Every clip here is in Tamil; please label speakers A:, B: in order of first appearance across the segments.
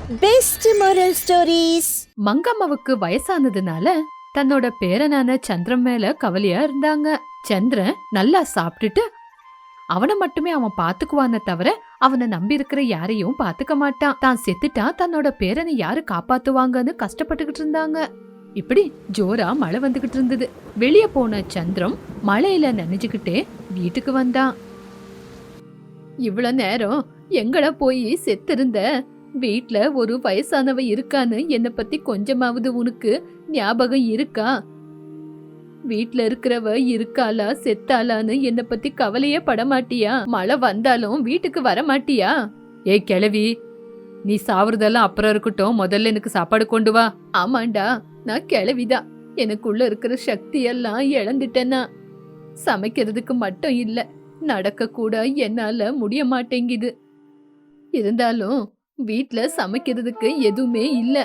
A: Best moral stories.
B: மங்கம்மாவுக்கு வயசானதுனால தன்னோட பேரனான சந்திரன் மேல கவலையா இருந்தாங்க. சந்திரன் நல்லா சாப்பிட்டுட்டு அவனை மட்டுமே அவன் பாத்துக்குவான தவிர அவனை நம்பி இருக்கிற யாரையும் பாத்துக்க மாட்டான். தான் செத்துட்டா தன்னோட பேரனை யாரு காப்பாத்துவாங்கன்னு கஷ்டப்பட்டுக்கிட்டு இருந்தாங்க. இப்படி ஜோரா மழை வந்துகிட்டு இருந்தது. வெளியே போன சந்திரம் மழையில நனைஞ்சுக்கிட்டே வீட்டுக்கு வந்தான். இவ்வளவு நேரம் எங்கட போய் செத்திருந்த? வீட்ல ஒரு வயசானவ இருக்கான்னு என்ன பத்தி கொஞ்சமாவது உனக்கு ஞாபகம் இருக்கா? வீட்ல இருக்கிறவ இருக்காளா செத்தாளான்னு என்ன பத்தி கவலையே படமாட்டியா? மழை வந்தாலும் வீட்டுக்கு வர மாட்டியா? ஏய் கிழவி, நீ சாவுறதெல்லாம் அப்புறம் இருக்கட்டும், முதல்ல எனக்கு சாப்பாடு கொண்டு வா. ஆமாண்டா, நான் கிழவிதான். எனக்குள்ள இருக்கிற சக்தி எல்லாம் இழந்துட்டேன்னா சமைக்கிறதுக்கு மட்டும் இல்ல, நடக்க கூட என்னால முடிய மாட்டேங்குது. இருந்தாலும் வீட்ல சமைக்கிறதுக்கு எதுவுமே இல்ல.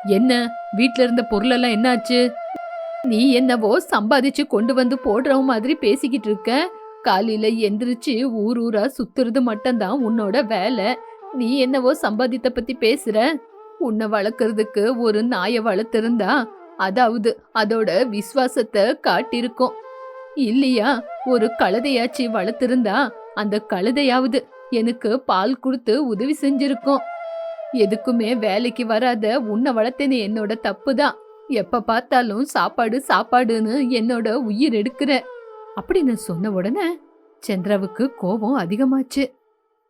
B: என்ன வீட்ல இருந்த பொருள் எல்லாம் என்னாச்சு? நீ என்னவோ சம்பாதிச்சு கொண்டு வந்து போடுற மாதிரி பேசிக்கிட்டு இருக்க. காலையில எந்திரிச்சு ஊர் ஊரா சுத்துறது மட்டும்தான் உன்னோட வேலை. நீ என்னவோ சம்பாதித்த பத்தி பேசுற. உன்னை வளர்க்கறதுக்கு ஒரு நாயை வளர்த்திருந்தா அதாவது அதோட விசுவாசத்தை காட்டிருக்கும் இல்லையா? ஒரு கழுதையாச்சி வளர்த்திருந்தா அந்த கழுதையாவது எனக்கு பால் கொடுத்து உதவி செஞ்சிருக்கும். எதுக்குமே வேலைக்கு வராத உன்னை வளர்த்தேனே என்னோட தப்புதான். எப்ப பார்த்தாலும் சாப்பாடு சாப்பாடுன்னு என்னோட உயிர் எடுக்கிற அப்படின்னு சொன்ன உடனே சந்திராவுக்கு கோபம் அதிகமாச்சு.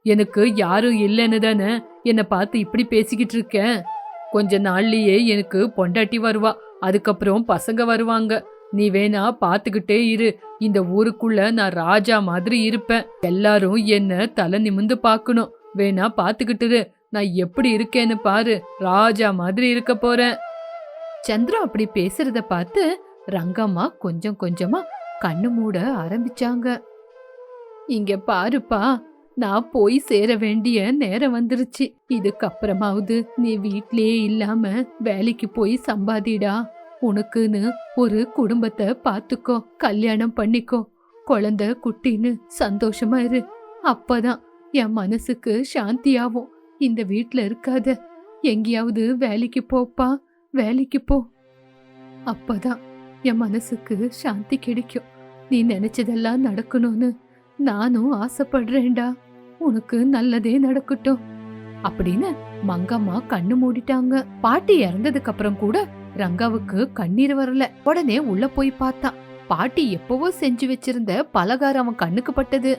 B: எனக்கு யாரும் இல்லைன்னு தானே என்னை பார்த்து இப்படி பேசிக்கிட்டு இருக்க? கொஞ்ச நாள்லயே எனக்கு பொண்டாட்டி வருவா, அதுக்கப்புறம் பசங்க வருவாங்க. நீ வேணா பாத்துக்கிட்டே இரு. இந்த ஊருக்குள்ள நான் ராஜா மாதிரி இருப்பேன். எல்லாரும் என்ன தலை நிமிந்து பாக்கணும். வேணா பாத்துக்கிட்டு நான் எப்படி இருக்கேன்னு பாரு. ராஜா மாதிரி இருக்க போறேன். சந்திரா அப்படி பேசுறத பார்த்து ரங்கம்மா கொஞ்சம் கொஞ்சமா கண்ணு மூட ஆரம்பிச்சாங்க. இங்க பாருப்பா, நான் போய் சேர வேண்டிய நேரம் வந்துருச்சு. இதுக்கப்புறமாவது நீ வீட்லயே இல்லாம வேலைக்கு போய் சம்பாதிடா. உனக்குன்னு ஒரு குடும்பத்தை பாத்துக்கோ, கல்யாணம் பண்ணிக்கோ, குழந்தை குட்டின்னு சந்தோஷமா இரு. அப்பதான் என் மனசுக்கு சாந்தியாவும். இந்த வீட்ல இருக்காத, எங்கேயாவது வேலைக்கு போப்பா, வேலைக்கு போ. அப்பதான் என் மனசுக்கு சாந்தி கிடைக்கும். நீ நினைச்சதெல்லாம் நடக்கணும்னு நானும் ஆசைப்படுறேன்டா. உனக்கு நல்லதே நடக்கட்டும் அப்படின்னு மங்கம்மா கண்ணு மூடிட்டாங்க. பாட்டி இறந்ததுக்கு அப்புறம் கூட ரங்காவுக்கு கண்ணீர் வரல. உடனே உள்ள போய் பார்த்தான். பாட்டி எப்பவோ செஞ்சு வச்சிருந்த பலகாரம் அவன் கண்ணுக்கு பட்டது.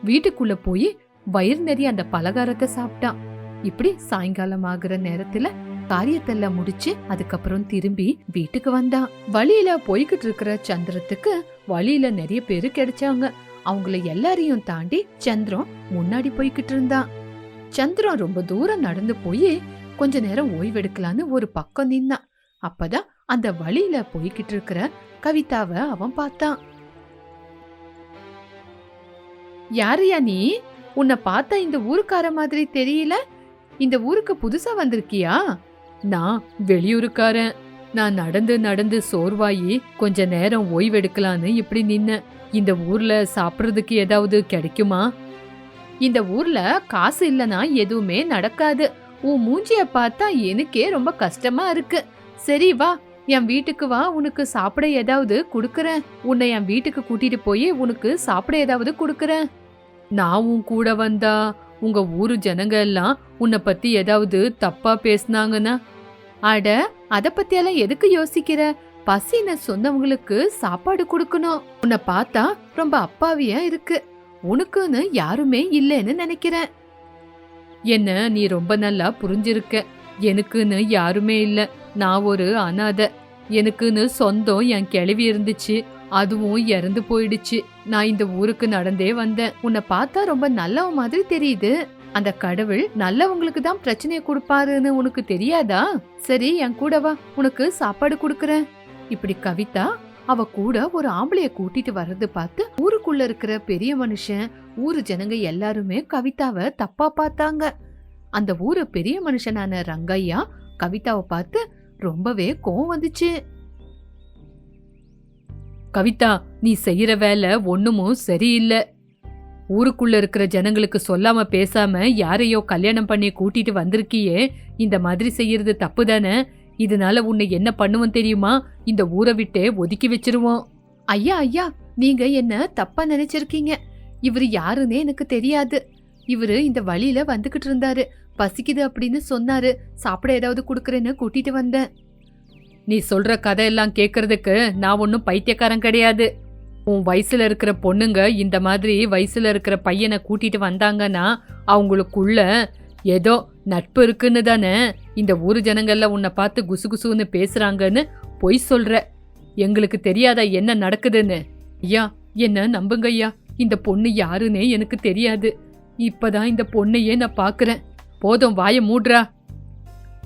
B: வீட்டுக்குள்ள போய் வயிறு நிறைய அந்த பலகாரத்தை சாப்பிட்டான். இப்படி சாயங்காலம் ஆகுற நேரத்துல காரியத்தெல்லாம் முடிச்சு அதுக்கப்புறம் திரும்பி வீட்டுக்கு வந்தான். வழியில போய்கிட்டு இருக்கிற சந்திரத்துக்கு வழியில நிறைய பேரு கிடைச்சாங்க. அவங்கள எல்லாரையும் தாண்டி சந்திரம் முன்னாடி போய்கிட்டு இருந்தான். சந்திரம் ரொம்ப தூரம் நடந்து போய் கொஞ்ச நேரம் ஓய்வெடுக்கலான்னு ஒரு பக்கம் நின்னான். அப்பதான் அந்த வழியில போய்கிட்டு இருக்கிற கவிதாவை அவன் பார்த்தான். யாரையா நீ? உன்னை பார்த்தா இந்த ஊருக்கார மாதிரி தெரியல. இந்த ஊருக்கு புதுசா வந்திருக்கியா? நான் வெளியூருக்காரன். நான் நடந்து நடந்து சோர்வாயி கொஞ்ச நேரம் ஓய்வெடுக்கலான்னு இப்படி நின்ன. இந்த ஊர்ல சாப்பிட்றதுக்கு ஏதாவது கிடைக்குமா? இந்த ஊர்ல காசு இல்லனா எதுவுமே நடக்காது. உன் மூஞ்சிய பார்த்தா எனக்கே ரொம்ப கஷ்டமா இருக்கு. சரி வா, என் வீட்டுக்கு வா, உனக்கு சாப்பிட ஏதாவது குடுக்கறேன். உன்னை என் வீட்டுக்கு கூட்டிட்டு போய் உனக்கு சாப்பிட ஏதாவது குடுக்கறேன். நான் உன் கூட வந்தா உங்க ஊரு ஜனங்க எல்லாம் உன்னை பத்தி ஏதாவது தப்பா பேசினாங்கன்னா? அட, அத பத்தியெல்லாம் எதுக்கு யோசிக்கிற? பசின்னு சொன்னவங்களுக்கு சாப்பாடு கொடுக்கணும். உன்னை பார்த்தா ரொம்ப அப்பாவியா இருக்கு. உனக்குன்னு யாருமே இல்லைன்னு நினைக்கிறேன். என்ன நீ ரொம்ப நல்லா புரிஞ்சிருக்க. எனக்குன்னு யாருமே இல்ல. நான் ஒரு அனாதை. எனக்குன்னு சொந்தம் என் கிளவி இருந்துச்சு, அதுவும் இறந்து போயிடுச்சு. நான் இந்த ஊருக்கு நடந்தே வந்தேன். உன்னை பார்த்தா ரொம்ப நல்லவ மாதிரி தெரியுது. அந்த கடவுள் நல்லவங்களுக்கு தான் பிரச்சனையை கொடுப்பாருன்னு உனக்கு தெரியாதா? சரி, என் கூட வா, உனக்கு சாப்பாடு கொடுக்கறேன். இப்படி கவிதா அவ கூட ஒரு ஆம்பளைய கூட்டிட்டு வர்றது பார்த்து ஊருக்குள்ள இருக்கிற பெரிய மனுஷன், ஊரு ஜனங்க எல்லாருமே கவிதாவை தப்பா பார்த்தாங்க. அந்த ஊரு பெரிய மனுஷனான ரங்கையா கவிதாவை பார்த்து ரொம்பவே கோவம் வந்துச்சு. கவிதா, நீ செய்யற வேலை ஒண்ணுமும் சரியில்லை. ஊருக்குள்ள இருக்கிற ஜனங்களுக்கு சொல்லாம பேசாம யாரையோ கல்யாணம் பண்ணி கூட்டிட்டு வந்திருக்கியே, இந்த மாதிரி செய்யறது தப்பு தானே? இதனால உன்னை என்ன பண்ணுவோம் தெரியுமா? இந்த ஊரை விட்டே ஒதுக்கி வச்சிருவோம். ஐயா ஐயா, நீங்க என்ன தப்பா நினைச்சிருக்கீங்க. இவரு யாருன்னே எனக்கு தெரியாது. இவரு இந்த வழியில வந்துகிட்டு இருந்தாரு. பசிக்குது அப்படின்னு சொன்னாரு. சாப்பிட ஏதாவது குடுக்கறேன்னு கூட்டிட்டு வந்தேன். நீ சொல்ற கதையெல்லாம் கேக்குறதுக்கு நான் ஒன்னும் பைத்தியக்காரன் கிடையாது. உன் வயசுல இருக்கிற பொண்ணுங்க இந்த மாதிரி வயசுல இருக்கிற பையனை கூட்டிட்டு வந்தாங்கன்னா அவங்களுக்குள்ள ஏதோ நட்பு இருக்குன்னு தானே இந்த ஊரு ஜனங்கள்ல உன்னை பார்த்து குசுகுசுன்னு பேசுறாங்கன்னு பொய் சொல்ற. எங்களுக்கு தெரியாதா என்ன நடக்குதுன்னு? ஐயா, என்ன நம்புங்க ஐயா, இந்த பொண்ணு யாருன்னே எனக்கு தெரியாது. இப்பதான் இந்த பொண்ணையே நான் பாக்குறேன். போதும், வாய மூடுறா.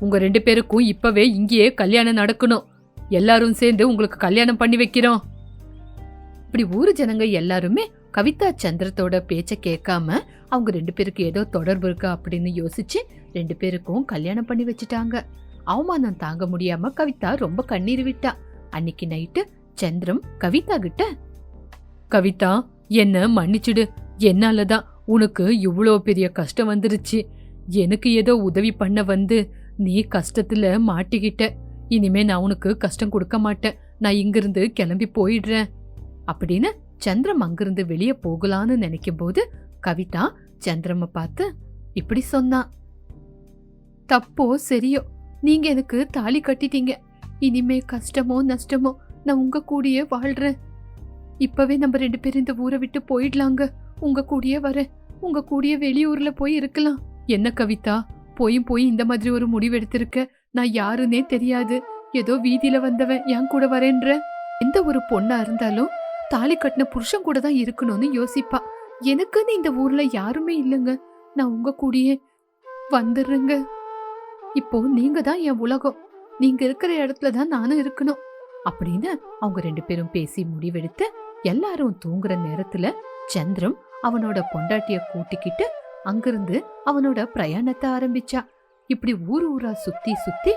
B: உங்க 2 பேருக்கும் இப்பவே இங்கேயே கல்யாணம் நடக்கணும். எல்லாரும் சேர்ந்து உங்களுக்கு கல்யாணம் பண்ணி வைக்கிறோம். இப்படி ஊரு ஜனங்க எல்லாருமே கவிதா சந்திரத்தோட பேச்ச கேட்காம அவங்க 2 பேருக்கு ஏதோ தொடர்பு இருக்கா அப்படின்னு யோசிச்சு 2 பேருக்கும் கல்யாணம் பண்ணி வச்சுட்டாங்க. அவமானம் தாங்க முடியாம கவிதா ரொம்ப கண்ணீர் விட்டா. அன்னைக்கு நைட்டு சந்திரம் கவிதா கிட்ட, கவிதா என்ன மன்னிச்சுடு, என்னாலதான் உனக்கு இவ்வளோ பெரிய கஷ்டம் வந்துருச்சு. எனக்கு ஏதோ உதவி பண்ண வந்து நீ கஷ்டத்துல மாட்டிக்கிட்ட. இனிமே நான் உனக்கு கஷ்டம் கொடுக்க மாட்டேன். நான் இங்கிருந்து கிளம்பி போயிடுறேன் அப்படின்னு சந்திரம் அங்கிருந்து வெளியே போகலான்னு நினைக்கும் போது கவிதா சந்திரம பார்த்து இப்படி சொன்னா, தப்போ சரியோ, நீங்க எனக்கு தாலி கட்டிட்டீங்க. இனிமே கஷ்டமோ நஷ்டமோ நான் உங்க கூடயே வாழ்றேன். இப்பவே நம்ம 2 பேரும் இந்த ஊரை விட்டு போயிடலாங்க. உங்க கூடயே வரேன். உங்க கூடயே வெளியூர்ல போய் இருக்கலாம். என்ன கவிதா, போய் இந்த மாதிரி ஒரு முடிவு எடுத்திருக்க? நான் யாருன்னே தெரியாது. ஏதோ வீதியில வந்தவன் என் கூட வரேன்ற. எந்த ஒரு பொண்ணா இருந்தாலும் தாலி கட்டின புருஷன் கூட தான் இருக்கணும்னு யோசிப்பா. எனக்குன்னு இந்த ஊர்ல யாருமே இல்லைங்க. நான் உங்க கூடயே வந்துடுறேங்க. இப்போ நீங்க தான் என் உலகம். நீங்க இருக்கிற இடத்துல தான் நானும் இருக்கணும் அப்படின்னு அவங்க 2 பேரும் பேசி முடிவெடுத்து எல்லாரும் தூங்குற நேரத்துல சந்திரம் அவனோட பொண்டாட்டிய கூட்டிக்கிட்டு அங்கிருந்து அவனோட பிரயாணத்தை ஆரம்பிச்சா. இப்படி ஊரா சுத்தி சுத்தி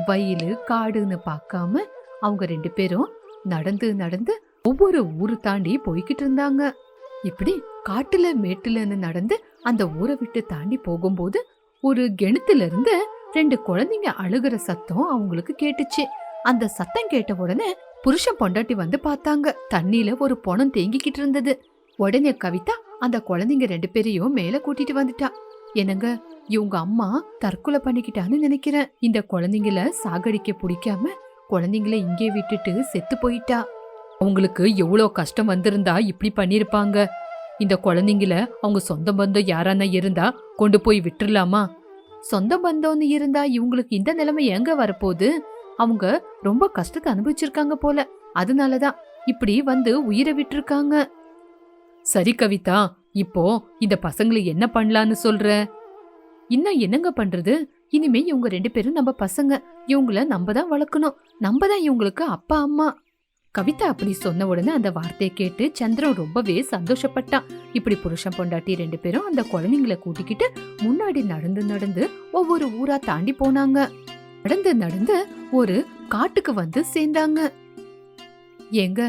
B: வயலு காடுன்னு பார்க்காம அவங்க 2 பேரும் நடந்து நடந்து ஒவ்வொரு ஊரு தாண்டி போய்கிட்டு இருந்தாங்க. இப்படி காட்டுல மேட்டுலன்னு நடந்து அந்த ஊரை விட்டு தாண்டி போகும்போது ஒரு கிணத்துல இருந்து 2 குழந்தைங்க அழுகிற சத்தம் அவங்களுக்கு கேட்டுச்சு. அந்த சத்தம் கேட்ட உடனே புருஷன் பொண்டாட்டி வந்து பார்த்தாங்க. தண்ணியில ஒரு பொணம் தேங்கிக்கிட்டு இருந்தது. உடனே கவிதா அந்த குழந்தைங்க 2 பேரையும் மேல கூட்டிட்டு வந்துட்டா. என்னங்க, இவங்க அம்மா தற்கொலை பண்ணிக்கிட்டான்னு நினைக்கிறேன். இந்த குழந்தைங்கள சாகடிக்க பிடிக்காம குழந்தைங்கள இங்கே விட்டுட்டு செத்து போயிட்டா. அவங்களுக்கு எவ்வளோ கஷ்டம் வந்திருந்தா இப்படி பண்ணிருப்பாங்க. இந்த குழந்தைங்கள அவங்க சொந்த பந்தம் யாரானா இருந்தா கொண்டு போய் விட்டுறலாமா? சொந்த பந்தம்னு இருந்தா இவங்களுக்கு இந்த நிலைமை எங்க வரப்போகுது? அவங்க ரொம்ப கஷ்டத்தை அனுபவிச்சிருக்காங்க போல. அதனாலதான் இப்படி வந்து உயிரை விட்டுருக்காங்க. சரி கவிதா, இப்போ இந்த பசங்களை என்ன பண்ணலான்னு சொல்ற? இன்னும் என்னங்க பண்றது? இனிமே இவங்க 2 பேரும் நம்ம பசங்க. இவங்கள நம்ம தான் வளர்க்கணும். நம்ம தான் இவங்களுக்கு அப்பா அம்மா. கவிதா அப்படி சொன்ன உடனே அந்த வார்த்தையை கேட்டு சந்திரன் ரொம்பவே சந்தோஷப்பட்டான். இப்படி புருஷன் பொண்டாட்டி 2 பேரும் அந்த குழந்தைங்களை கூட்டிக்கிட்டு முன்னாடி நடந்து நடந்து ஒவ்வொரு ஊரா தாண்டி போனாங்க. நடந்து நடந்து ஒரு காட்டுக்கு வந்து சேர்ந்தாங்க. ஏங்க,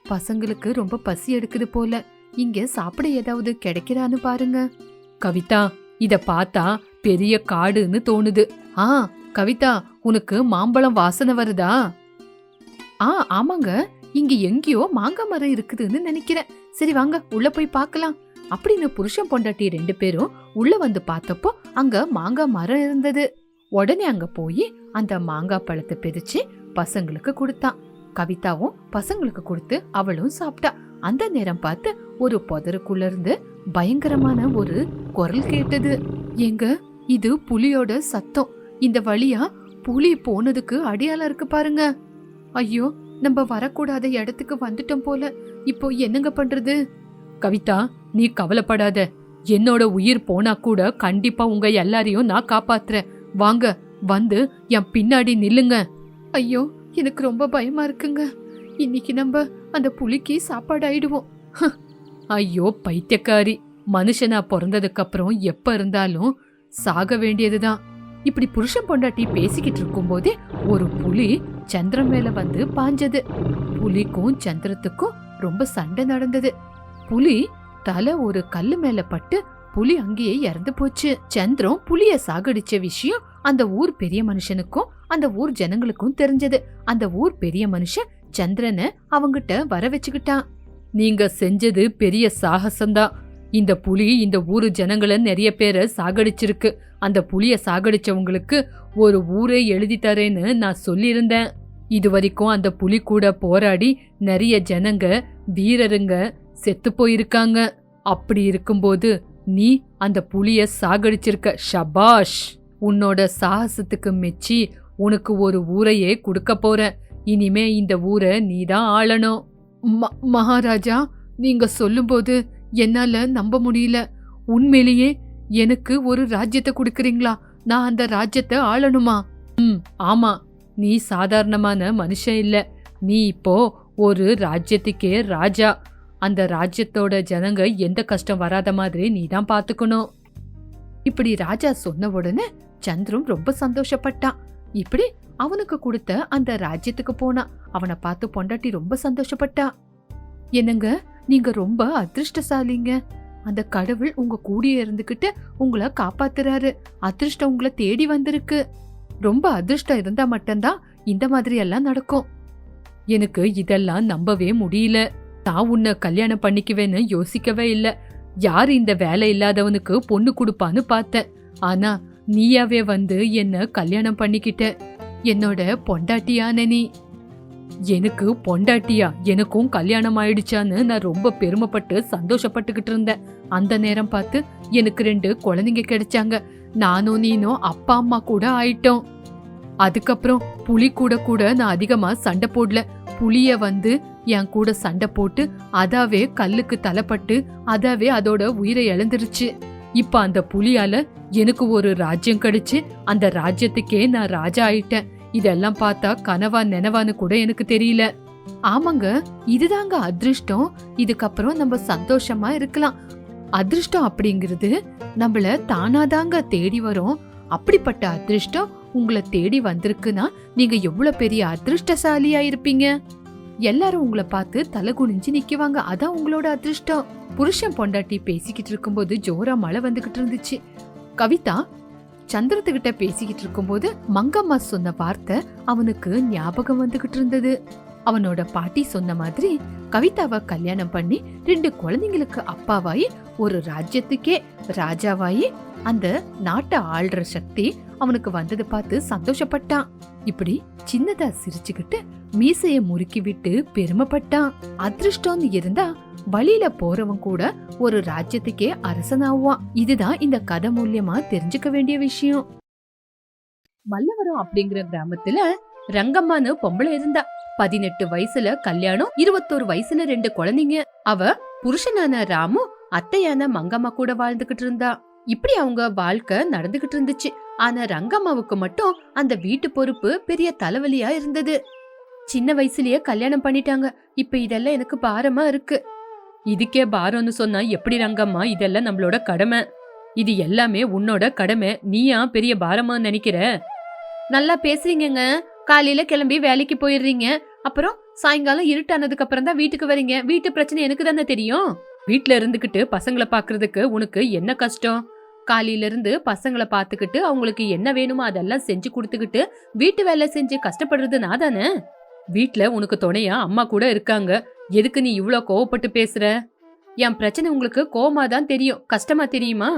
B: பசங்களுக்கு ரொம்ப பசி எடுக்குது போல. இங்க சாப்பிட ஏதாவது கிடைக்கிறான்னு பாருங்க. கவிதா, இத பார்த்தா பெரிய காடுன்னு தோணுது. கவிதா, உனக்கு மாம்பழம் வாசனை வருதா? ஆமாங்க, இங்க எங்கேயோ மாங்காய் மரம் இருக்குதுன்னு நினைக்கிறேன். சரி வாங்க உள்ள போய் பார்க்கலாம் அப்படின்னு புருஷன் பொண்டாட்டி 2 பேரும் உள்ள வந்து பார்த்தப்போ அங்க மாங்காய் மரம் இருந்தது. உடனே அங்க போய் அந்த மாங்காய் பழத்தை பிரிச்சு பசங்களுக்கு கொடுத்தான். கவிதாவும் பசங்களுக்கு கொடுத்து அவளும் சாப்பிட்டா. அந்த நேரம் பார்த்து ஒரு புதருக்குள்ள இருந்து பயங்கரமான ஒரு குரல் கேட்டது. ஏங்க, இது புலியோட சத்தம். இந்த வழியா புலி போனதுக்கு அடையாளம் இருக்கு பாருங்க. ஐயோ, நம்ம வரக்கூடாத இடத்துக்கு வந்துட்டோம் போல. இப்போ என்னங்க பண்றது? கவிதா, நீ கவலைப்படாத. என்னோட உயிர் போனா கூட கண்டிப்பா உங்க எல்லாரையும் நான் காப்பாத்துறேன். வாங்க, வந்து என் பின்னாடி நில்லுங்க. ஐயோ, எனக்கு ரொம்ப பயமா இருக்குங்க. இன்னைக்கு நம்ம அந்த புலிக்கு சாப்பாடு ஆயிடுவோம். ஐயோ பைத்தியக்காரி, மனுஷனா பிறந்ததுக்கு அப்புறம் எப்ப இருந்தாலும் சாக வேண்டியதுதான். இப்படி புருஷன் பொண்டாட்டி பேசிக்கிட்டு இருக்கும் போதே ஒரு புலி சந்திரன் மேல வந்து பாஞ்சது. புலிக்கும் சந்திரத்துக்கும் ரொம்ப சண்டை நடந்தது. புலி தலை ஒரு கல்லு மேல பட்டு புலி அங்கேயே இறந்து போச்சு. சந்திரம் புலிய சாகடிச்ச விஷயம் அந்த ஊர் பெரிய மனுஷனுக்கும் அந்த ஊர் ஜனங்களுக்கும் தெரிஞ்சது. அந்த ஊர் பெரிய மனுஷன் சந்திரனை அவங்கிட்ட வர வச்சுக்கிட்டான். நீங்க செஞ்சது பெரிய சாகசம்தான். இந்த புலி இந்த ஊரு ஜனங்களை நிறைய பேரை சாகடிச்சிருக்கு. அந்த புலிய சாகடிச்சவங்களுக்கு ஒரு ஊரே எழுதி தரேன்னு நான் சொல்லியிருந்தேன். இது வரைக்கும் அந்த புலி கூட போராடி நிறைய ஜனங்க வீரருங்க செத்து போயிருக்காங்க. அப்படி இருக்கும்போது நீ அந்த புலிய சாகடிச்சிருக்க. ஷபாஷ்! உன்னோட சாகசத்துக்கு மெச்சி உனக்கு ஒரு ஊரையே கொடுக்க போற. இனிமே இந்த ஊரை நீதான் ஆளணும். மகாராஜா, நீங்க சொல்லும்போது என்னால நம்ப முடியல. உண்மையிலேயே எனக்கு ஒரு ராஜ்யத்தை கொடுக்கறீங்களா? நான் அந்த ராஜ்யத்தை ஆளணுமா? ஆமா, நீ சாதாரணமான மனுஷன் இல்ல. நீ இப்போ ஒரு ராஜ்யத்துக்கே ராஜா. அந்த ராஜ்யத்தோட ஜனங்க எந்த கஷ்டம் வராத மாதிரி நீ தான் பாத்துக்கணும். இப்படி ராஜா சொன்ன உடனே சந்திரம் ரொம்ப சந்தோஷப்பட்டான். இப்படி அவனுக்கு கொடுத்த அந்த ராஜ்யத்துக்கு போனான். அவனை பார்த்து பொண்டாட்டி ரொம்ப சந்தோஷப்பட்டா. என்னங்க, நீங்க ரொம்ப அதிர்ஷ்டசாலிங்க. அந்த கடவுள் உங்க கூடிய இருந்துகிட்டு உங்களை காப்பாத்துறாரு. அதிர்ஷ்டம் உங்களை தேடி வந்திருக்கு. ரொம்ப அதிர்ஷ்டம் இருந்தா மட்டும்தான் இந்த மாதிரி எல்லாம் நடக்கும். எனக்கு இதெல்லாம் நம்பவே முடியல. நான் உன்னை கல்யாணம் பண்ணிக்குவேன்னு யோசிக்கவே இல்ல. யாரு இந்த வேலை இல்லாதவனுக்கு பொண்ணு கொடுப்பான்னு பார்த்தேன். ஆனா நீயாவே வந்து என்ன கல்யாணம் பண்ணிக்கிட்ட. என்னோட பொண்டாட்டியான நீ. எனக்கு பொண்டாட்டியா? எனக்கும் கல்யாணம் ஆயிடுச்சான்னு நான் ரொம்ப பெருமைப்பட்டு சந்தோஷப்பட்டுக்கிட்டு இருந்தேன். அந்த நேரம் பார்த்து எனக்கு 2 குழந்தைங்க கிடைச்சாங்க. நானும் நீனும் அப்பா அம்மா கூட ஆயிட்டோம். அதுக்கப்புறம் புலி கூட நான் அதிகமா சண்டை போடல. புலிய வந்து என் கூட சண்டை போட்டு அதாவே கல்லுக்கு தலைப்பட்டு அதாவே அதோட உயிரை இழந்துருச்சு. இப்ப அந்த புலியால எனக்கு ஒரு ராஜ்யம் கிடைச்சு அந்த ராஜ்யத்துக்கே நான் ராஜா ஆயிட்டேன். இதெல்லாம் பார்த்தா கனவா நெனவான்னு கூட எனக்கு தெரியல. ஆமாங்க, இதுதாங்க அதிர்ஷ்டம். இதுக்கப்புறம் நம்ம சந்தோஷமா இருக்கலாம். அதிர்ஷ்டம் அப்படிங்கிறது நம்மள தானாதாங்க தேடி வரும். அப்படிப்பட்ட அதிர்ஷ்டம் உங்களை தேடி வந்திருக்குன்னா நீங்க எவ்வளவு பெரிய அதிர்ஷ்டசாலியா இருப்பீங்க. எல்லாரும் உங்களை பார்த்து தலை குனிஞ்சு நிக்குவாங்க. அதான் உங்களோட அதிர்ஷ்டம். புருஷன் பொண்டாட்டி பேசிக்கிட்டு இருக்கும்போது ஜோரா மழை வந்துகிட்டு இருந்துச்சு. கவிதா சந்திரத்துக்கிட்ட பேசிக்கிட்டு இருக்கும்போது மங்கம்மா சொன்ன வார்த்தை அவனுக்கு ஞாபகம் வந்துகிட்டு இருந்தது. அவனோட பாட்டி சொன்ன மாதிரி கவிதாவை கல்யாணம் பண்ணி 2 குழந்தைங்களுக்கு அப்பாவாயி ஒரு ராஜ்யத்துக்கே ராஜாவாயி அந்த நாட்டை ஆள்ற சக்தி அவனுக்கு வந்தது பார்த்து சந்தோஷப்பட்டான். இப்படி சின்னதா சிரிச்சுக்கிட்டு மீசைய முறுக்கி விட்டு பெருமைப்பட்டான். அதிர்ஷ்டம்னு இருந்தா வழியில போறவன் கூட ஒரு ராஜ்யத்துக்கே அரசனாவான். இதுதான் இந்த கதை மூலியமா தெரிஞ்சுக்க வேண்டிய விஷயம். மல்லவரம் அப்படிங்கிற கிராமத்துல ரங்கம்மான்னு பொம்பளை இருந்தா. 18 வயசுல கல்யாணம், 21 வயசுல 2 குழந்தைங்க. அவ புருஷனான ராமு அத்தையான மங்கம்மா கூட வாழ்ந்துகிட்டு இருந்தா. இப்படி அவங்க வாழ்க்கை நடந்துகிட்டு இருந்துச்சு. ஆனா ரங்கம்மாவுக்கு மட்டும் அந்த வீட்டு பொறுப்பு பெரிய தலைவலியா இருந்தது. சின்ன வயசுலயே கல்யாணம் பண்ணிட்டாங்க. இப்ப இதெல்லாம் எனக்கு பாரமா இருக்கு. இதுக்கே பாரம்னு சொன்னா எப்படி ரங்கம்மா? இதெல்லாம் நம்மளோட கடமை. இது எல்லாமே உன்னோட கடமை. நீயா பெரிய பாரமா நினைக்கிற? நல்லா பேசுறீங்கங்க. காலையில கிளம்பி வேலைக்கு போயிடுறீங்க. அப்புறம் சாயங்காலம் இருட்டானதுக்கு அப்புறம் தான் வீட்டுக்கு வரீங்க. வீட்டு பிரச்சனை எனக்கு தானே தெரியும். வீட்டுல இருந்துகிட்டு பசங்களை பாக்குறதுக்கு உனக்கு என்ன கஷ்டம்? காலையில இருந்து பசங்களை பாத்துக்கிட்டு அவங்களுக்கு என்ன வேணுமோ அதெல்லாம் செஞ்சு கொடுத்துக்கிட்டு வீட்டு வேலை செஞ்சு கஷ்டப்படுறது நான் தானே. வீட்டுல உனக்கு துணையா அம்மா கூட இருக்காங்க. எதுக்கு நீ இவ்ளோ கோவப்பட்டு பேசுற? என் பிரச்சனை உங்களுக்கு கோவமா தான் தெரியும், கஷ்டமா தெரியுமா?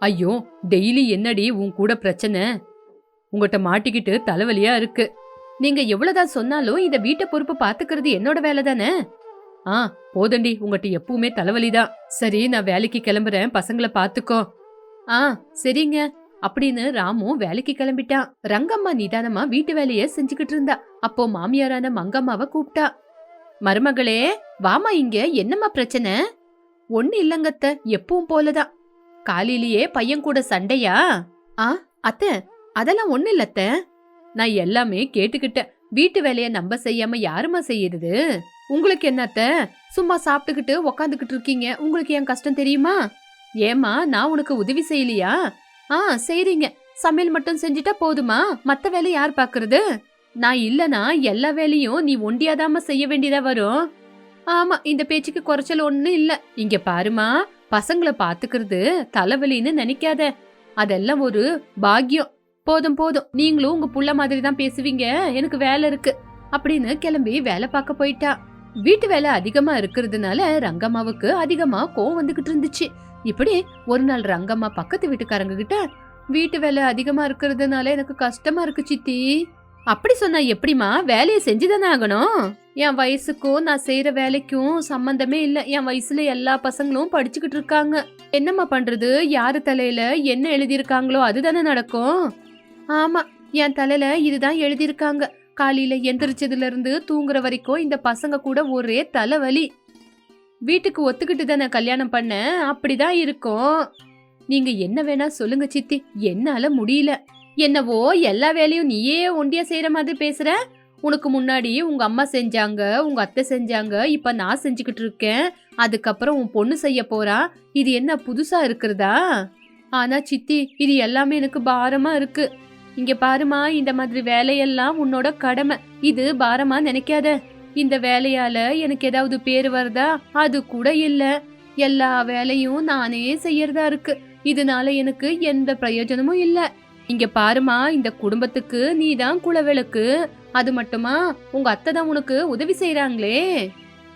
B: ஐயோ, டெய்லி என்னடி உன் கூட பிரச்சனை? உங்ககிட்ட மாட்டிக்கிட்டு தலைவலியா இருக்கு. நீங்க எவ்வளவுதான் சொன்னாலும் இந்த வீட்டை பொறுப்பு பாத்துக்கிறது என்னோட வேலை தானே. போதண்டி, உங்ககிட்ட எப்பவுமே தலைவலிதான். சரி, நான் வேலைக்கு கிளம்புறேன், பசங்களை பாத்துக்கோ. சரிங்க அப்படின்னு ராமு வேலைக்கு கிளம்பிட்டான். ரங்கம்மா நிதானமா வீட்டு வேலைய செஞ்சுக்கிட்டு இருந்தா. அப்போ மாமியாரான மங்கம்மாவை கூப்பிட்டா. மருமகளே, வாமா இங்க. என்னம்மா பிரச்சனை? ஒண்ணு இல்லங்கத்த, எப்பவும் போலதான். காலையிலேயே பையன் கூட சண்டையா? அத்தை, அதெல்லாம் ஒண்ணு இல்லத்த. நான் எல்லாமே கேட்டுக்கிட்டேன். வீட்டு வேலைய நம்ம செய்யாம யாருமா செய்யுது? உங்களுக்கு என்னத்த, சும்மா சாப்பிட்டுக்கிட்டு உக்காந்துக்கிட்டு இருக்கீங்க. உங்களுக்கு என் கஷ்டம் தெரியுமா? ஏமா, நான் உனக்கு உதவி செய்யலையா? செய்றீங்க. சமையல் மட்டும் செஞ்சுட்டா போதுமா? மத்த வேலை யார் பாக்குறது? நான் இல்லனா எல்லா வேலையும் நீ ஒண்டியாதாம செய்ய வேண்டியதா வரும். ஆமா, இந்த பேச்சுக்கு குறைச்சல் ஒண்ணு இல்ல. இங்க பாருமா, பசங்கள பாத்துக்கிறது தலைவலின்னு நினைக்காத. அதெல்லாம் ஒரு பாக்கியம். போதும் போதும், நீங்களும் உங்க புள்ள மாதிரி தான் பேசுவீங்க, எனக்கு வேலை இருக்கு அப்படின்னு கிளம்பி வேலை பார்க்க போயிட்டா. வீட்டு வேலை அதிகமா இருக்கிறதுனால ரங்கம்மாவுக்கு அதிகமா கோவம் வந்துகிட்டு இருந்துச்சு. இப்படி ஒரு நாள் ரங்கம்மா பக்கத்து வீட்டுக்காரங்க கிட்ட, வீட்டு வேலை அதிகமா இருக்கிறதுனால எனக்கு கஷ்டமா இருக்கு சித்தி. அப்படி சொன்னா எப்படிமா, வேலையை செஞ்சுதானே ஆகணும். என் வயசுக்கும் நான் செய்யற வேலைக்கும் சம்பந்தமே இல்ல. என் வயசுல எல்லா பசங்களும் படிச்சுக்கிட்டு இருக்காங்க. என்னம்மா பண்றது, யாரு தலையில என்ன எழுதியிருக்காங்களோ அதுதானே நடக்கும். ஆமா, என் தலையில இதுதான் எழுதியிருக்காங்க. காலையில எந்திரிச்சதுல இருந்து தூங்குற வரைக்கும் இந்த பசங்க கூட ஒரே தலைவலி. வீட்டுக்கு ஒத்துக்கிட்டு தானே கல்யாணம் பண்ண, அப்படிதான் இருக்கும். நீங்க என்ன வேணா சொல்லுங்க சித்தி, என்னால முடியல. என்னவோ எல்லா வேலையும் நீயே ஒண்டியா செய்யற மாதிரி பேசுற. உனக்கு முன்னாடி உங்க அம்மா செஞ்சாங்க, உங்க அத்தை செஞ்சாங்க, இப்ப நான் செஞ்சுக்கிட்டு இருக்கேன். அதுக்கப்புறம் உன் பொண்ணு செய்ய போறா. இது என்ன புதுசா இருக்கிறதா? ஆனா சித்தி, இது எல்லாமே எனக்கு பாரமா இருக்கு. இங்க பாருமா, இந்த மாதிரி வேலையெல்லாம் உன்னோட கடமை. இது பாரமா நினைக்காத. இந்த வேலையால எனக்கு ஏதாவது பேரு வருதா? அது கூட இல்ல. எல்லா வேலையும் நானே செய்யறதா இருக்கு. இதனால எனக்கு எந்த பிரயோஜனமும் இல்ல. இங்க பாருமா, இந்த குடும்பத்துக்கு நீதான் குலவிளக்கு. அது மட்டுமா, உங்க அத்தை தான் உனக்கு உதவி செய்யறாங்களே.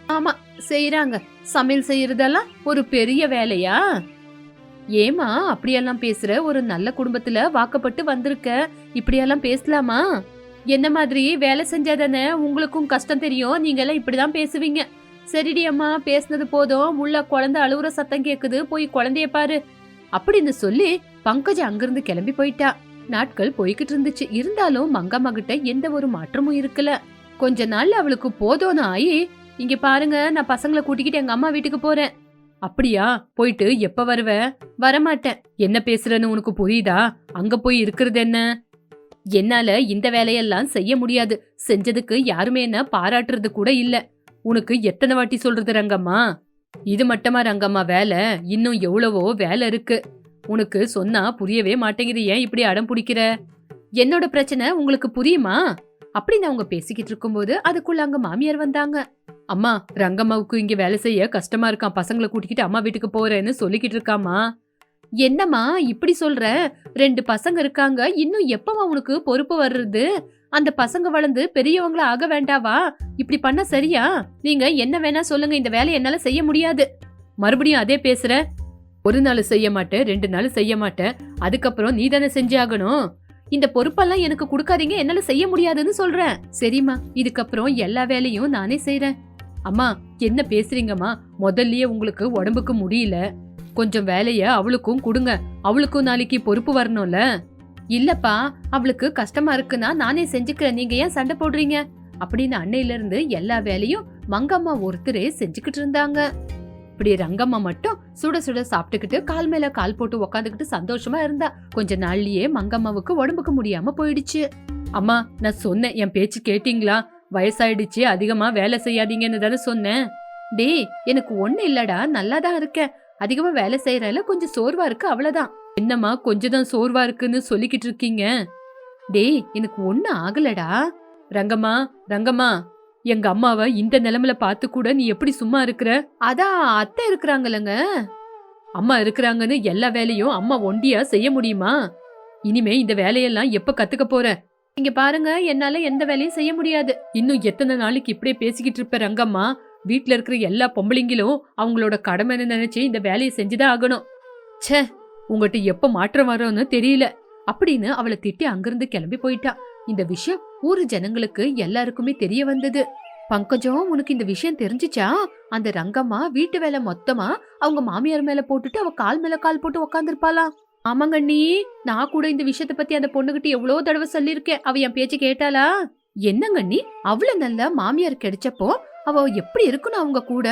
B: ஆமா, செய்யறாங்க. சமையல் செய்யறதெல்லாம் ஒரு பெரிய வேலையா? ஏமா அப்படியெல்லாம் பேசுற? ஒரு நல்ல குடும்பத்துல வாக்கப்பட்டு வந்திருக்க, இப்படியெல்லாம் பேசலாமா? என்ன மாதிரி வேலை செஞ்சாதானே உங்களுக்கும் கஷ்டம் தெரியும். நீங்க எல்லாம் இப்படிதான் பேசுவீங்க. சரிடி அம்மா, பேசுனது போதும். உள்ள குழந்தை அழுவுற சத்தம் கேக்குது, போய் குழந்தைய பாரு அப்படின்னு சொல்லி பங்கஜ அங்கிருந்து கிளம்பி போயிட்டா. நாட்கள் போய்கிட்டு இருந்துச்சு. இருந்தாலும் மங்கம்மா கிட்ட எந்த ஒரு மாற்றமும் இருக்கல. கொஞ்ச நாள்ல அவளுக்கு போதும்னு ஆயி, இங்க பாருங்க, நான் பசங்களை கூட்டிக்கிட்டு எங்க அம்மா வீட்டுக்கு போறேன். அப்படியா? போயிட்டு எப்ப வருவ? வரமாட்டேன். என்ன பேசுறன்னு உனக்கு புரியுதா? அங்க போய் இருக்கிறது என்ன? என்னால இந்த வேலையெல்லாம் செய்ய முடியாது. செஞ்சதுக்கு யாருமே என்ன பாராட்டுறது கூட இல்ல. உனக்கு எத்தனை வாட்டி சொல்றது ரங்கம்மா? இது மட்டுமா ரங்கம்மா வேலை? இன்னும் எவ்வளவோ வேலை இருக்கு. உனக்கு சொன்னா புரியவே மாட்டேங்குது. ஏன் இப்படி அடம் பிடிக்கிற? என்னோட பிரச்சனை உங்களுக்கு புரியுமா அப்படின்னு அவங்க பேசிக்கிட்டு இருக்கும்போது அதுக்குள்ள அங்க மாமியார் வந்தாங்க. அம்மா, ரங்கம்மாவுக்கு இங்க வேலை செய்ய கஷ்டமா இருக்கான், பசங்களை கூட்டிக்கிட்டு அம்மா வீட்டுக்கு போறேன்னு சொல்லிக்கிட்டு இருக்காமா. என்னம்மா இப்படி சொல்ற? 2 பசங்க இருக்காங்க, இன்னும் எப்பமா உனக்கு பொறுப்பு வர்றது? அந்த பசங்க வளர்ந்து பெரியவங்கள ஆக வேண்டாவா? இப்படி பண்ண சரியா? நீங்க என்ன வேணா சொல்லுங்க, இந்த வேலையை என்னால செய்ய முடியாது. மறுபடியும் அதே பேசுற? ஒரு நாள் செய்ய மாட்டேன், 2 நாள் செய்ய மாட்டேன், அதுக்கப்புறம் நீ தானே செஞ்சாகணும். இந்த பொறுப்பெல்லாம் எனக்கு கொடுக்காதீங்க, என்னால செய்ய முடியாதுன்னு சொல்றேன். சரிம்மா, இதுக்கப்புறம் எல்லா வேலையும் நானே செய்யறேன். அம்மா, என்ன பேசுறீங்கம்மா? முதல்லயே உங்களுக்கு உடம்புக்கு முடியல, கொஞ்சம் வேலைய அவளுக்கும் கொடுங்க. அவளுக்கும் நாளைக்கு பொறுப்பு வரணும்ல. இல்லப்பா, அவளுக்கு கஷ்டமா இருக்குன்னா நானே செஞ்சுக்கிறேன், நீங்க ஏன் சண்டை போடுறீங்க அப்படின்னு அன்னையில இருந்து எல்லா வேலையும் மங்கம்மா ஒருத்தரே செஞ்சுக்கிட்டு இருந்தாங்க. இப்படி ரங்கம்மா மட்டும் சுட சுட சாப்பிட்டுக்கிட்டு கால் மேல கால் போட்டு உக்காந்துக்கிட்டு சந்தோஷமா இருந்தா. கொஞ்ச நாள்லயே மங்கம்மாவுக்கு உடம்புக்கு முடியாம போயிடுச்சு. அம்மா, நான் சொன்னேன், என் பேச்சு கேட்டீங்களா? வயசாயிடுச்சு, அதிகமா வேலை செய்யாதீங்கன்னு தானே சொன்னேன். டேய், எனக்கு ஒண்ணு இல்லடா, நல்லாதான் இருக்கேன். அதிகமா வேலை செய்யறதுல கொஞ்சம் சோர்வா இருக்கு, அவ்வளவுதான். என்னம்மா கொஞ்சம் சோர்வா இருக்குன்னு சொல்லிக்கிட்டு இருக்கீங்க? டேய், எனக்கு ஒண்ணு ஆகலடா. ரங்கம்மா, ரங்கம்மா, எங்க அம்மாவை இந்த நிலைமையில பார்த்து கூட நீ எப்படி சும்மா இருக்கிற? அதான் அத்தை இருக்கிறாங்கல்லங்க. அம்மா இருக்கிறாங்கன்னு எல்லா வேலையும் அம்மா ஒண்டியா செய்ய முடியுமா? இனிமே இந்த வேலையெல்லாம் எப்ப கத்துக்க போற? இங்க பாருங்க, என்னால எந்த வேலையும் செய்ய முடியாது. இன்னும் எத்தனை நாளைக்கு இப்படியே பேசிக்கிட்டு இருப்ப ரங்கம்மா? வீட்டுல இருக்கிற எல்லா பொம்பளைங்களும் அவங்களோட கடமைன்னு நினைச்சு இந்த வேலையை செஞ்சுதான் ஆகணும். ச்சே, உங்ககிட்ட எப்ப மாற்றம் வரோன்னு தெரியல அப்படின்னு அவளை திட்டி அங்கிருந்து கிளம்பி போயிட்டா. இந்த விஷயம் ஊரு ஜனங்களுக்கு எல்லாருக்குமே தெரிய வந்தது. பங்கஜம், உனக்கு இந்த விஷயம் தெரிஞ்சுச்சா? அந்த ரங்கம்மா வீட்டு வேலை மொத்தமா அவங்க மாமியார் மேல போட்டுட்டு அவ கால் மேல கால் போட்டு உக்காந்துருப்பாளாம். ஆமாங்கண்ணி, நான் கூட இந்த விஷயத்த பத்தி அந்த பொண்ணுகிட்ட எவ்வளவு தடவை சொல்லிருக்கேன். அவ என் பேச்சு கேட்டாளா? என்னங்கண்ணி, அவ்வளவு நல்ல மாமியார் கிடைச்சப்போ அவ எப்படி இருக்கணும் அவங்க கூட?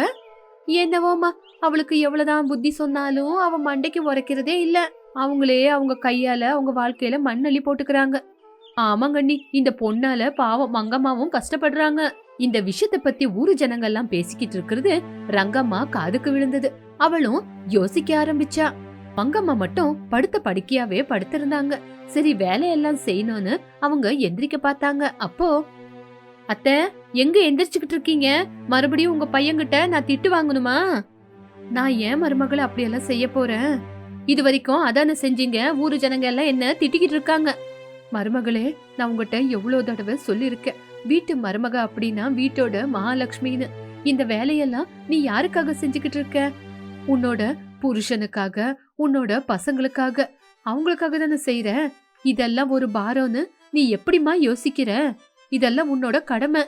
B: என்னவோமா, அவளுக்கு எவ்வளவுதான் புத்தி சொன்னாலும் அவ மண்டைக்கு உரைக்கிறதே இல்ல. அவங்களே அவங்க கையால அவங்க வாழ்க்கையில மண்ணள்ளி போட்டுக்கிறாங்க. ஆமாங்கண்ணி, இந்த பொண்ணால பாவம் மங்கம்மாவும் கஷ்டப்படுறாங்க. இந்த விஷயத்த பத்தி ஊரு ஜனங்கள்லாம் பேசிக்கிட்டு இருக்கிறது ரங்கம்மா காதுக்கு விழுந்தது. அவளும் யோசிக்க ஆரம்பிச்சா. மங்கம்மா மட்டும் படுத்த படுக்கையாவே படுத்திருந்தாங்க. சரி, வேலையெல்லாம் செய்யணும்னு அவங்க எந்திரிக்க பார்த்தாங்க. அப்போ, அத்தை, எங்க எந்திரிச்சுக்கிட்டு இருக்கீங்க? மறுபடியும் உங்க பையன்கிட்ட நான் திட்டு வாங்கணுமா? நான் ஏன் மருமகளை அப்படியெல்லாம் செய்ய போறேன்? இது வரைக்கும் அதானே செஞ்சீங்க. ஊரு ஜனங்க எல்லாம் என்ன திட்டிக்கிட்டு இருக்காங்க. மருமகளே, நான் உங்ககிட்ட எவ்வளவு தடவை சொல்லியிருக்கேன், வீட்டு மருமக அப்படின்னா வீட்டோட மகாலட்சுமின்னு. இந்த வேலையெல்லாம் நீ யாருக்காக செஞ்சுக்கிட்டு இருக்க? உன்னோட புருஷனுக்காக, உன்னோட பசங்களுக்காக, அவங்களுக்காக தானே செய்யற. இதெல்லாம் ஒரு பாரம்னு நீ எப்படிமா யோசிக்கிற? இதெல்லாம் உன்னோட கடமை.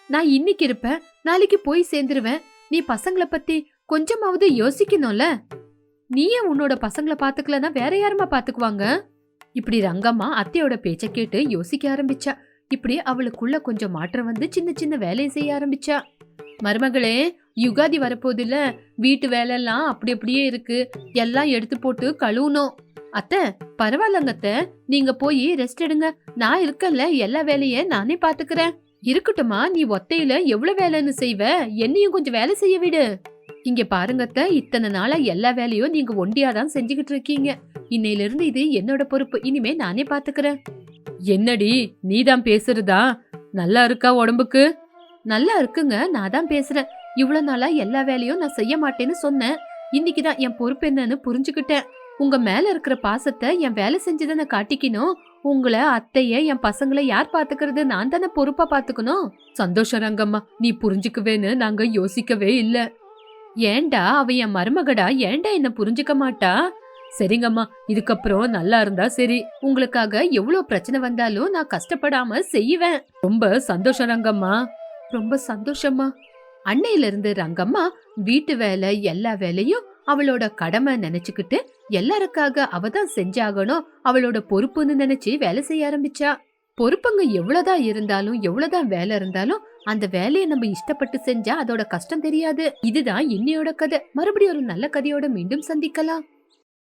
B: நான் இன்னைக்கு இருப்பேன், நாளைக்கு போய் சேர்ந்துருவேன். நீ பசங்கள பத்தி கொஞ்சமாவது யோசிக்கணும்ல. நீயே உன்னோட பசங்கள பாத்துக்கலன்னா வேற யாருமா பாத்துக்குவாங்க? இப்படி ரங்கம்மா அத்தையோட பேச்ச கேட்டு யோசிக்க ஆரம்பிச்சா. இப்படி அவளுக்குள்ள கொஞ்சம் மாற்றம் வந்து சின்ன சின்ன வேலையை செய்ய ஆரம்பிச்சா. மருமகளே, யுகாதி வரப்போதில்ல, வீட்டு வேலை எல்லாம் அப்படி அப்படியே இருக்கு, எல்லாம் எடுத்து போட்டு கழுவணும். அத்தை, பரவாயில்லங்க அத்தை, நீங்க போய் ரெஸ்ட் எடுங்க, நான் இருக்கேன்ல, எல்லா வேலைய நானே பாத்துக்கிறேன். இருக்கட்டுமா, நீ ஒத்தையில எவ்வளவு வேலைன்னு செய்வ, என்னையும் கொஞ்சம் வேலை செய்ய விடு. இங்க பாருங்க அத்தை, இத்தனை நாளா எல்லா வேலையும் நீங்க ஒண்டியாதான் செஞ்சுக்கிட்டு இருக்கீங்க. இன்னையில இருந்து இது என்னோட பொறுப்பு, இனிமே நானே பாத்துக்கிறேன். என்னடி நீதான் பேசுறதா? நல்லா இருக்கா உடம்புக்கு? நல்லா இருக்குங்க, நான் தான் பேசுறேன். இவ்வளவு நாளா எல்லா வேலையும் நான் செய்ய மாட்டேன்னு சொன்னேன். இன்னைக்குதான் என் பொறுப்பு என்னன்னு புரிஞ்சுக்கிட்டேன். உங்க மேல இருக்கிற பாசத்தை என் வேலை செஞ்சுதானே காட்டிக்கணும். உங்களை, அத்தைய, என் பசங்களை யார் பாத்துக்கிறது? நான் தானே பொறுப்பா பாத்துக்கணும். சந்தோஷம் ரங்கம்மா, நீ புரிஞ்சுக்குவேன்னு நாங்க யோசிக்கவே இல்ல. ஏண்டா அவ என் மருமகடா, ஏண்டா என்ன புரிஞ்சுக்க மாட்டா? சரிங்கம்மா, இதுக்கப்புறம் நல்லா இருந்தா சரி. உங்களுக்காக எவ்வளவு பிரச்சனை வந்தாலும் நான் கஷ்டப்படாம செய்வேன். ரொம்ப சந்தோஷம் ரங்கம்மா. ரொம்ப சந்தோஷமா. அன்னையில இருந்து ரங்கம்மா வீட்டு வேலை எல்லா வேலையும் அவளோட கடமை நினைச்சுக்கிட்டு, எல்லாருக்காக அவதான் செஞ்சாகணும், அவளோட பொறுப்புன்னு நினைச்சு வேலை செய்ய ஆரம்பிச்சா. பொறுப்புங்க எவ்வளவுதான் இருந்தாலும், எவ்வளவுதான் வேலை இருந்தாலும், அந்த வேலையை நம்ம இஷ்டப்பட்டு செஞ்சா அதோட கஷ்டம் தெரியாது. இதுதான் இன்னையோட கதை. மறுபடியும் ஒரு நல்ல கதையோட மீண்டும் சந்திக்கலாம்.